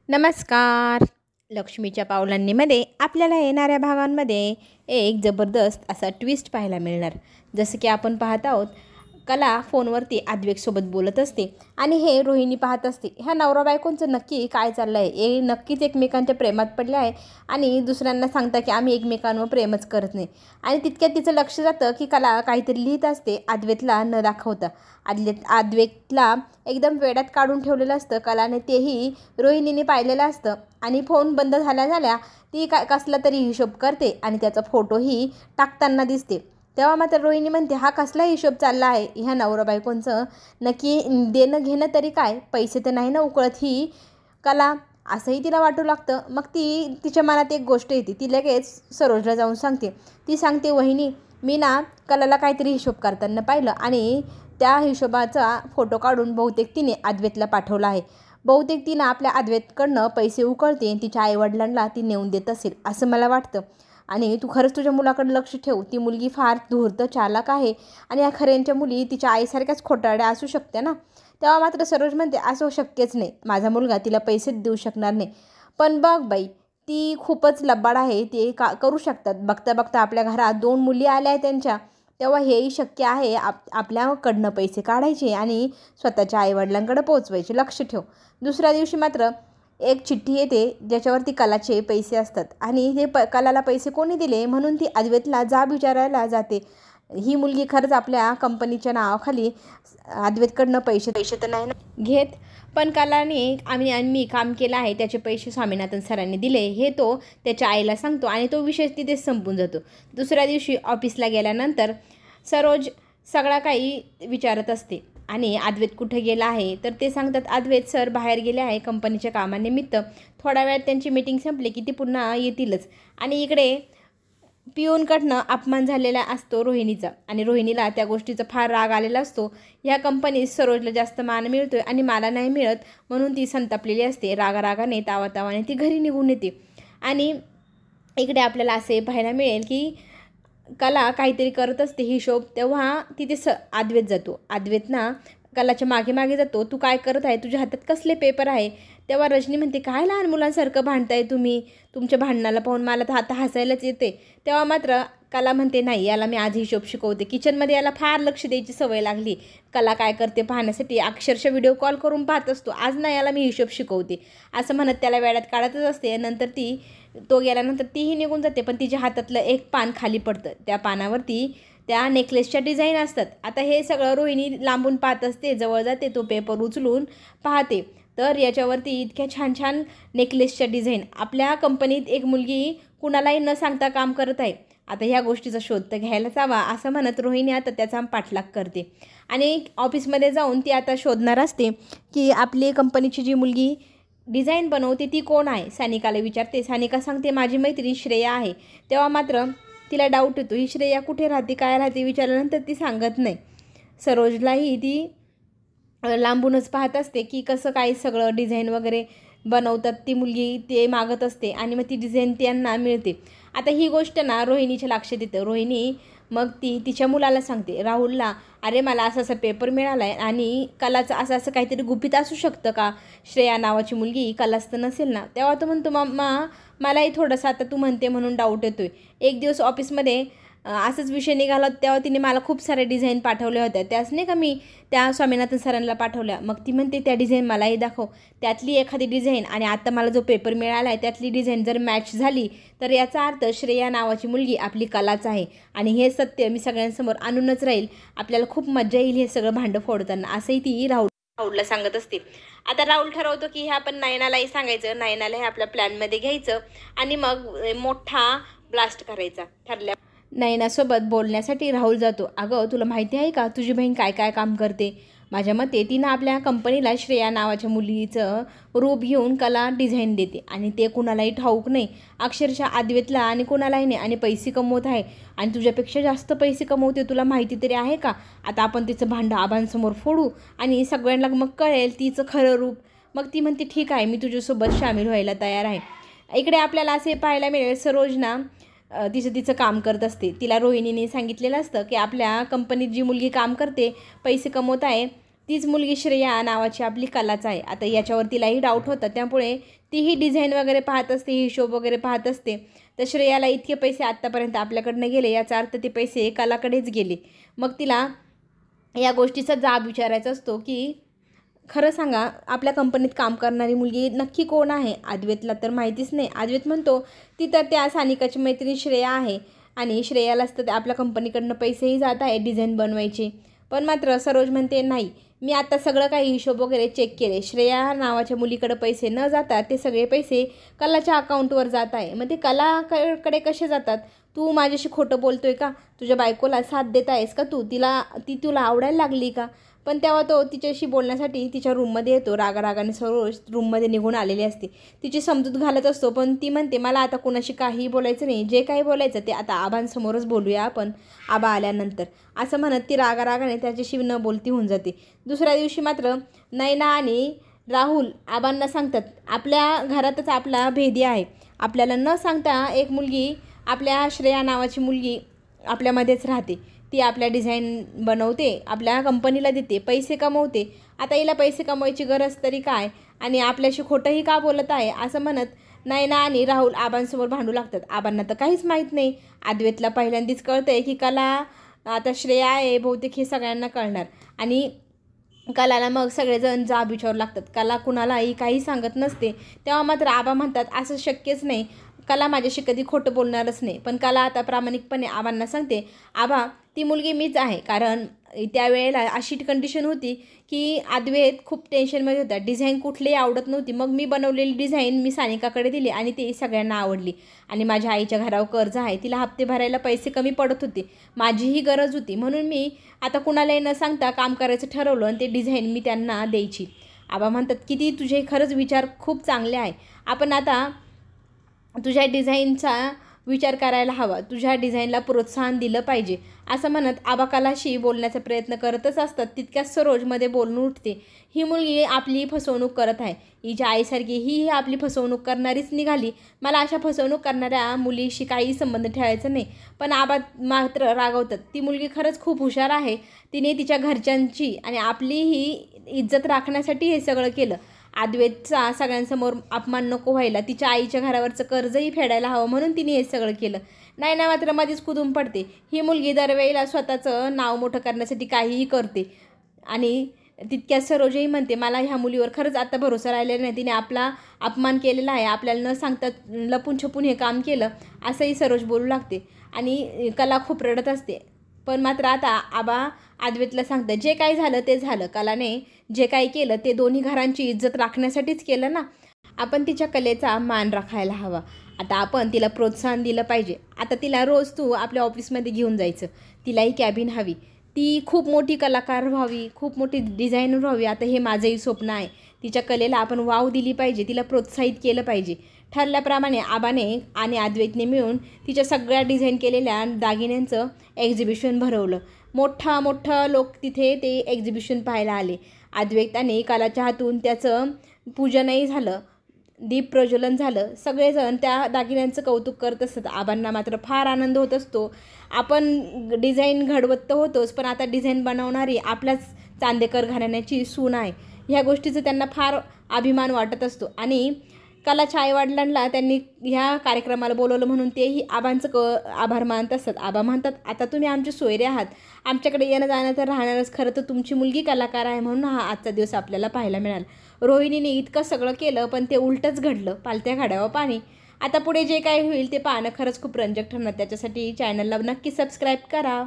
नमस्कार. लक्ष्मीच्या पावलांनीमध्ये आपल्याला येणाऱ्या भागांमध्ये एक जबरदस्त असा ट्विस्ट पाहायला मिळणार. जसं की आपण पाहत आहोत, कला फोनवरती आद्वेकसोबत बोलत असते आणि हे रोहिणी पाहत असते. ह्या नवरा बायकोंचं नक्की काय चाललं आहे, हे नक्कीच एकमेकांच्या प्रेमात पडले आहे आणि दुसऱ्यांना सांगता की आम्ही एकमेकांवर प्रेमच करत नाही. आणि तितक्यात तिचं लक्ष जातं की कला काहीतरी लिहित असते आद्वेतला न दाखवता. आद्वेतला एकदम वेड्यात काढून ठेवलेलं असतं. कलाने तेही रोहिणीने पाहिलेलं असतं आणि फोन बंद झाल्या ती कसला तरी हिशोब करते आणि त्याचा फोटोही टाकताना दिसते. तेव्हा मात्र रोहिणी म्हणते, हा कसला हिशोब चालला आहे ह्या नवरा बायकोंचं, नक्की देणं घेणं तरी काय, पैसे तर नाही ना उकळत ही कला, असंही तिला वाटू लागतं. मग तिच्या मनात एक गोष्ट येते. ती लगेच सरोजला जाऊन सांगते. ती सांगते, वहिनी मी ना कलाला काहीतरी हिशोब करताना पाहिलं आणि त्या हिशोबाचा फोटो काढून बहुतेक तिने आद्वेतला पाठवला आहे. बहुतेक तिनं आपल्या आद्वेतकडनं पैसे उकळते आणि तिच्या आईवडिलांना ती नेऊन देत असेल असं मला वाटतं. आणि तू खरंच तुझ्या मुलाकडे लक्ष ठेव. ती मुलगी फार धूर्त चालाक आहे आणि या खऱ्यांच्या मुली तिच्या आईसारख्याच खोटारड्या असू शकते ना. तेव्हा मात्र सरोज म्हणते, असं शक्यच नाही, माझा मुलगा तिला पैसेच देऊ शकणार नाही. पण बघ बाई, ती खूपच लबाड आहे, ते करू शकतात. बघता बघता आपल्या घरात 2 मुली आल्या आहेत त्यांच्या, तेव्हा हेही शक्य आहे आपल्याकडनं पैसे काढायचे आणि स्वतःच्या आईवडिलांकडे पोचवायचे. लक्ष ठेव. दुसऱ्या दिवशी मात्र एक चिठ्ठी येते ज्याच्यावरती कलाचे पैसे असतात आणि हे कलाला पैसे कोणी दिले म्हणून ती आद्वेतला जाब विचारायला जाते. ही मुलगी खरंच आपल्या कंपनीच्या नावाखाली आद्वेतकडनं पैसे तर नाही ना घेत, पण कलाने आम्ही काम केलं आहे त्याचे पैसे स्वामीनाथन सरांनी दिले हे तो त्याच्या आईला सांगतो आणि तो विषय तिथेच संपून जातो. दुसऱ्या दिवशी ऑफिसला गेल्यानंतर सरोज सगळा काही विचारत असते आणि आद्वेत कुठे गेला आहे तर ते सांगतात, आद्वेत सर बाहेर गेले आहे कंपनीच्या कामानिमित्त. थोड्या वेळात त्यांची मीटिंग संपली की ती पुन्हा येतीलच. आणि इकडे पिऊनकडनं अपमान झालेला असतो रोहिणीचा आणि रोहिणीला त्या गोष्टीचा फार राग आलेला असतो. ह्या कंपनीत सरोजला जास्त मान मिळतोय आणि मला नाही मिळत म्हणून ती संतापलेली असते. रागाने तावाने ती घरी निघून येते. आणि इकडे आपल्याला असे पाहायला मिळेल की कला काहीतरी करत असते हिशोब. तेव्हा तिथे आद्वेत जातो. आद्वेत ना कलाच्या मागे जातो. तू काय करत आहे, तुझ्या हातात कसले पेपर आहे. तेव्हा रजनी म्हणते, काय लहान मुलांसारखं भांडताय तुम्ही, तुमच्या भांडणाला पाहून मला तर आता हसायलाच येते. तेव्हा मात्र कला म्हणते, नाही याला मी आज हिशोब शिकवते. किचनमध्ये याला फार लक्ष द्यायची सवय लागली. कला काय करते पाहण्यासाठी अक्षरशः व्हिडिओ कॉल करून पाहत असतो. आज ना याला मी हिशोब शिकवते असं म्हणत त्याला वेड्यात काढतच असते. नंतर तो गेल्यानंतर तीही निघून जाते. पण तिच्या हातातलं एक पान खाली पडतं. त्या पानावरती त्या नेकलेसच्या डिझाईन असतात. आता हे सगळं रोहिणी लांबून पाहत असते. जवळ जाते, तो पेपर उचलून पाहते तर याच्यावरती इतक्या छान छान नेकलेसच्या डिझाईन. आपल्या कंपनीत एक मुलगी कुणालाही न सांगता काम करत आहे. आता ह्या गोष्टीचा शोध तर घ्यायलाच हवा असं म्हणत रोहिणी आता त्याचा पाठलाग करते आणि ऑफिसमध्ये जाऊन ती आता शोधणार असते की आपली कंपनीची जी मुलगी डिझाईन बनवते ती कोण आहे. सानिकाला विचारते. सानिका सांगते, माझी मैत्रीण श्रेया आहे. तेव्हा मात्र तिला डाऊट येतो, ही श्रेया कुठे राहते काय राहते विचारल्यानंतर ती सांगत नाही. सरोजलाही ती लांबूनच पाहत असते की कसं काय सगळं डिझाईन वगैरे बनवतात. ती मुलगी ते मागत असते आणि मग ती डिझाईन त्यांना मिळते. आता ही गोष्ट ना रोहिणीच्या लक्षात येतं. रोहिणी मग तिच्या मुलाला सांगते, राहुलला, अरे मला असा पेपर मिळाला आहे आणि कलाचं असं काहीतरी गुपित असू शकतं का, श्रेया नावाची मुलगी कलाच तर नसेल ना. तेव्हा तो म्हणतो, मलाही थोडंसं आता तू म्हणते म्हणून डाऊट येतोय. एक दिवस ऑफिसमध्ये असंच विषय निघाला तेव्हा तिने मला खूप सारे डिझाईन पाठवल्या होत्या. त्याच नाही का मी त्या स्वामीनाथन सरांना पाठवल्या. मग ती म्हणते, त्या डिझाईन मलाही दाखव. त्यातली एखादी डिझाईन आणि आता मला जो पेपर मिळाला आहे त्यातली डिझाईन जर मॅच झाली तर याचा अर्थ श्रेया नावाची मुलगी आपली कलाच आहे आणि हे सत्य मी सगळ्यांसमोर आणूनच राहील. आपल्याला खूप मजा येईल हे सगळं भांडं फोडताना, असंही ती राहुलला सांगत असते. आता राहुल ठरवतो की हे आपण नयनालाही सांगायचं, नयनाला हे आपल्या प्लॅनमध्ये घ्यायचं आणि मग मोठा ब्लास्ट करायचा ठरल्या. नयनासोबत बोलण्यासाठी राहुल जातो. अगं तुला माहिती आहे का तुझी बहीण काय काय काम करते. माझ्या मते तिनं आपल्या कंपनीला श्रेया नावाच्या मुलीचं रूप घेऊन कला डिझाईन देते आणि ते कुणालाही ठाऊक नाही. अक्षरशः आद्वेतला आणि कुणालाही नाही आणि पैसे कमवत आहे आणि तुझ्यापेक्षा जास्त पैसे कमवते. तुला माहिती तरी आहे का. आता आपण तिचं भांडं आबांसमोर फोडू आणि सगळ्यांना मग कळेल तिचं खरं रूप. मग ती म्हणते, ठीक आहे मी तुझ्यासोबत सामील व्हायला तयार आहे. इकडे आपल्याला असे पाहायला मिळेल, सरोजना तिचं काम करत असते. तिला रोहिणीने सांगितलेलं असतं की आपल्या कंपनीत जी मुलगी काम करते पैसे कमवत आहे तीच मुलगी श्रेया नावाची आपली कलाच आहे. आता याच्यावर तिलाही डाऊट होता, त्यामुळे तीही डिझाईन वगैरे पाहत असते, हिशोब वगैरे पाहत असते. तर श्रेयाला इतके पैसे आत्तापर्यंत आपल्याकडनं गेले, याचा अर्थ ते पैसे कलाकडेच गेले. मग तिला या गोष्टीचा जाब विचारायचा असतो की खरं सांगा, आपल्या कंपनीत काम करणारी मुलगी नक्की कोण आहे? अद्वैतला तर माहितीच नाही. अद्वैत म्हणतो ती तर त्या सानिकाची मैत्रीण श्रेया आहे आणि श्रेयालाच तर आपल्या कंपनीकडनं पैसेही जात आहे डिझाईन बनवायचे. पण मात्र सरोज म्हणते नाही, मी आता सगळं काही हिशोब वगैरे चेक केले. श्रेया नावाच्या मुलीकडे पैसे न जातात, ते सगळे पैसे कलाच्या अकाउंटवर जात आहे. मग ते कलाकडे कसे जातात? तू माझ्याशी खोटं बोलतोय का? तुझ्या बायकोला साथ देत आहेस का तू? ती तुला आवडायला लागली का? पण तेव्हा तो तिच्याशी बोलण्यासाठी तिच्या रूममध्ये येतो. रागारागाने सरोज रूममध्ये निघून आलेली असते. तिची समजूत घालत असतो, पण ती म्हणते मला आता कोणाशी काहीही बोलायचं नाही. जे काही बोलायचं ते आता आबांसमोरच बोलूया आपण, आबा आल्यानंतर, असं म्हणत ती रागारागाने त्याच्याशी न बोलती होऊन जाते. दुसऱ्या दिवशी मात्र नैना आणि राहुल आबांना सांगतात आपल्या घरातच आपला भेदी आहे. आपल्याला न सांगता एक मुलगी, आपल्या श्रेया नावाची मुलगी आपल्यामध्येच राहते. ती आपल्या डिझाईन बनवते, आपल्या कंपनीला देते, पैसे कमवते. आता हिला पैसे कमवायची गरज तरी काय, आणि आपल्याशी खोटंही का बोलत आहे, असं म्हणत नैना आणि राहुल आबांसमोर भांडू लागतात. आबांना तर काहीच माहीत नाही. अद्वैतला पहिल्यांदाच कळतं आहे की कला आता श्रेया आहे, बहुतेक हे सगळ्यांना कळणार. आणि कलाला मग सगळेजण जाब विचारू लागतात. कला कुणालाही काही सांगत नसते. तेव्हा मात्र आबा म्हणतात असं शक्यच नाही, कला माझ्याशी कधी खोटं बोलणारच नाही. पण कला आता प्रामाणिकपणे आबांना सांगते, आबा ती मुलगी मीच आहे. कारण त्यावेळेला अशी कंडिशन होती की अद्वैत खूप टेन्शनमध्ये होता. डिझाईन कुठलीही आवडत नव्हती. मग मी बनवलेली डिझाईन मी सानिकाकडे दिली आणि ती सगळ्यांना आवडली. आणि माझ्या आईच्या घरावर कर्ज आहे, तिला हप्ते भरायला पैसे कमी पडत होते, माझीही गरज होती, म्हणून मी आता कुणालाही न सांगता काम करायचं ठरवलं आणि ते डिझाईन मी त्यांना द्यायची. आबा म्हणतात किती तुझे खरंच विचार खूप चांगले आहे. आपण आता तुझ्या डिझाईनचा विचार करायला हवा, तुझ्या डिझाईनला प्रोत्साहन दिलं पाहिजे, असं म्हणत आबा कलाशी बोलण्याचा प्रयत्न करतच असतात. तितक्याच सरोजमध्ये बोलून उठते, ही मुलगी आपली फसवणूक करत आहे. हिच्या आईसारखी ही आपली फसवणूक करणारीच निघाली. मला अशा फसवणूक करणाऱ्या मुलीशी काही संबंध ठेवायचा नाही. पण आबा मात्र रागवतात. ती मुलगी खरंच खूप हुशार आहे. तिने तिच्या घरच्यांची आणि आपलीही इज्जत राखण्यासाठी हे सगळं केलं. अद्वैतचा सगळ्यांसमोर अपमान नको व्हायला, तिच्या आईच्या घरावरचं कर्जही फेडायला हवं, म्हणून तिने हे सगळं केलं. नैना मात्र मध्येच कुदून पडते. ही मुलगी दरवेळेला स्वतःचं नाव मोठं करण्यासाठी काहीही करते. आणि तितक्यात सरोजही म्हणते मला ह्या मुलीवर खरंच आता भरोसा राहिलेला नाही. तिने आपला अपमान केलेला आहे, आपल्याला न सांगता लपून छपून हे काम केलं, असंही सरोज बोलू लागते. आणि कला खूप रडत असते. पण मात्र आता आबा अद्वैतला सांगतात जे काही झालं ते झालं. कलाने जे काही केलं ते दोन्ही घरांची इज्जत राखण्यासाठीच केलं ना. आपण तिच्या कलेचा मान राखायला हवा. आता आपण तिला प्रोत्साहन दिलं पाहिजे. आता तिला रोज तू आपल्या ऑफिसमध्ये घेऊन जायचं. तिलाही कॅबिन हवी. ती खूप मोठी कलाकार व्हावी, खूप मोठी डिझायनर व्हावी. आता हे माझंही स्वप्न आहे. तिच्या कलेला आपण वाव दिली पाहिजे, तिला प्रोत्साहित केलं पाहिजे. ठरल्याप्रमाणे आबाने आणि अद्वैतने मिळून तिच्या सगळ्या डिझाईन केलेल्या दागिन्यांचं एक्झिबिशन भरवलं. मोठं लोक तिथे ते एक्झिबिशन पाहायला आले. अद्वैताने कलाच्या हातून त्याचं पूजनही झालं, दीप प्रज्वलन झालं. सगळेजण त्या दागिन्यांचं कौतुक करत असतात. आबांना मात्र फार आनंद होत असतो. आपण डिझाईन घडवत तर होतोच, पण आता डिझाईन बनवणारी आपल्याच चांदेकर घराण्याची सून आहे, ह्या गोष्टीचं त्यांना फार अभिमान वाटत असतो. आणि कलाच्या आईवडिलांना त्यांनी ह्या कार्यक्रमाला बोलवलं म्हणून तेही आबांचं आभार मानत असतात. आबा म्हणतात आता तुम्ही आमचे सोयरे आहात, आमच्याकडे येणं जाणं तर राहणारच. खरं तर तुमची मुलगी कलाकार आहे म्हणून हा आजचा दिवस आपल्याला पाहायला मिळाला. रोहिणीने इतकं सगळं केलं पण ते उलटंच घडलं, पालत्या घड्यावर पाणी. आता पुढे जे काही होईल ते पाहणं खरंच खूप रंजक ठरणार. त्याच्यासाठी चॅनलला नक्की सबस्क्राईब करा.